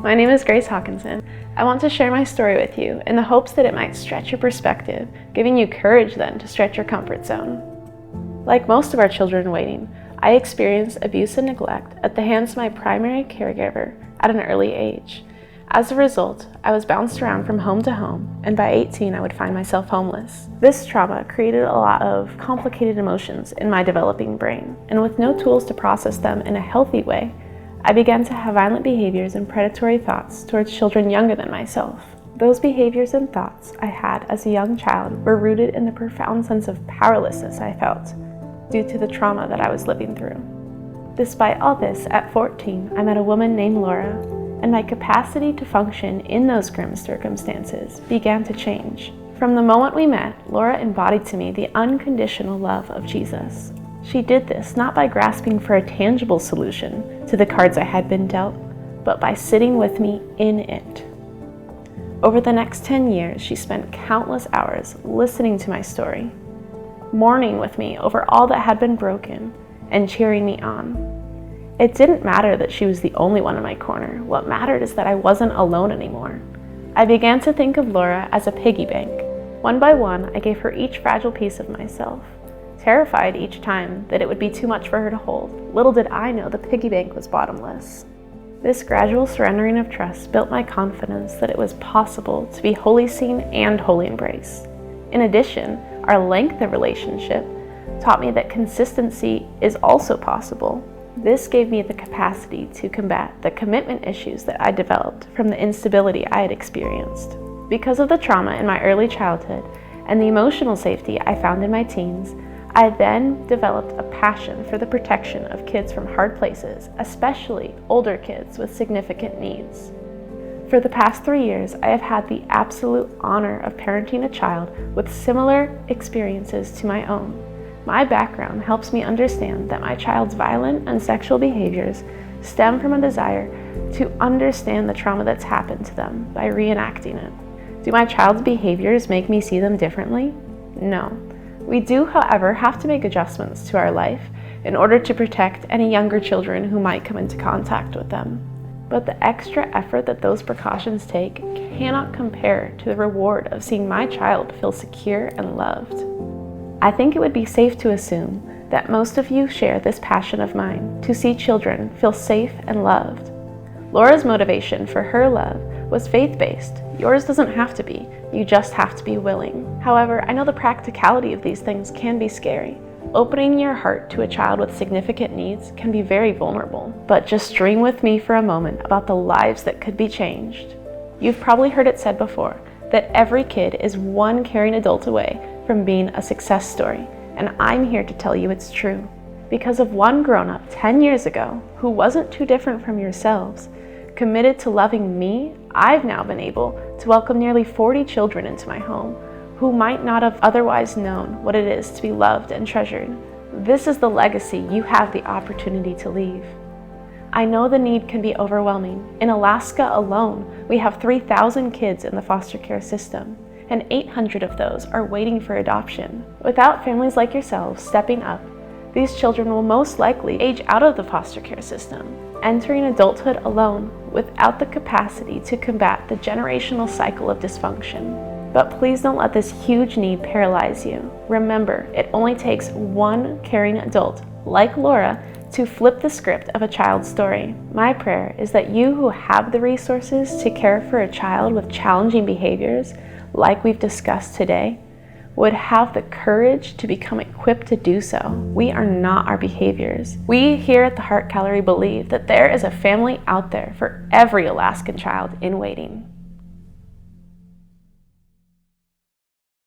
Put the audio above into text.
my name is Grace Hawkinson. I want to share my story with you in the hopes that it might stretch your perspective, giving you courage then to stretch your comfort zone. Like most of our children in waiting, I experienced abuse and neglect at the hands of my primary caregiver at an early age. As a result, I was bounced around from home to home, and by 18 I would find myself homeless. This trauma created a lot of complicated emotions in my developing brain, and with no tools to process them in a healthy way, I began to have violent behaviors and predatory thoughts towards children younger than myself. Those behaviors and thoughts I had as a young child were rooted in the profound sense of powerlessness I felt due to the trauma that I was living through. Despite all this, at 14, I met a woman named Laura, and my capacity to function in those grim circumstances began to change. From the moment we met, Laura embodied to me the unconditional love of Jesus. She did this not by grasping for a tangible solution to the cards I had been dealt, but by sitting with me in it. Over the next 10 years, she spent countless hours listening to my story, mourning with me over all that had been broken, and cheering me on. It didn't matter that she was the only one in my corner. What mattered is that I wasn't alone anymore. I began to think of Laura as a piggy bank. One by one, I gave her each fragile piece of myself, terrified each time that it would be too much for her to hold. Little did I know the piggy bank was bottomless. This gradual surrendering of trust built my confidence that it was possible to be wholly seen and wholly embraced. In addition, our length of relationship taught me that consistency is also possible. This gave me the capacity to combat the commitment issues that I developed from the instability I had experienced. Because of the trauma in my early childhood and the emotional safety I found in my teens, I then developed a passion for the protection of kids from hard places, especially older kids with significant needs. For the past 3 years, I have had the absolute honor of parenting a child with similar experiences to my own. My background helps me understand that my child's violent and sexual behaviors stem from a desire to understand the trauma that's happened to them by reenacting it. Do my child's behaviors make me see them differently? No. We do, however, have to make adjustments to our life in order to protect any younger children who might come into contact with them. But the extra effort that those precautions take cannot compare to the reward of seeing my child feel secure and loved. I think it would be safe to assume that most of you share this passion of mine to see children feel safe and loved. Laura's motivation for her love was faith-based. Yours doesn't have to be, you just have to be willing. However, I know the practicality of these things can be scary. Opening your heart to a child with significant needs can be very vulnerable, but just dream with me for a moment about the lives that could be changed. You've probably heard it said before that every kid is one caring adult away from being a success story, and I'm here to tell you it's true. Because of one grown-up 10 years ago who wasn't too different from yourselves, committed to loving me, I've now been able to welcome nearly 40 children into my home who might not have otherwise known what it is to be loved and treasured. This is the legacy you have the opportunity to leave. I know the need can be overwhelming. In Alaska alone, we have 3,000 kids in the foster care system, and 800 of those are waiting for adoption. Without families like yourselves stepping up, these children will most likely age out of the foster care system, entering adulthood alone without the capacity to combat the generational cycle of dysfunction. But please don't let this huge need paralyze you. Remember, it only takes one caring adult, like Laura, to flip the script of a child's story. My prayer is that you who have the resources to care for a child with challenging behaviors, like we've discussed today, would have the courage to become equipped to do so. We are not our behaviors. We here at the Heart Gallery believe that there is a family out there for every Alaskan child in waiting.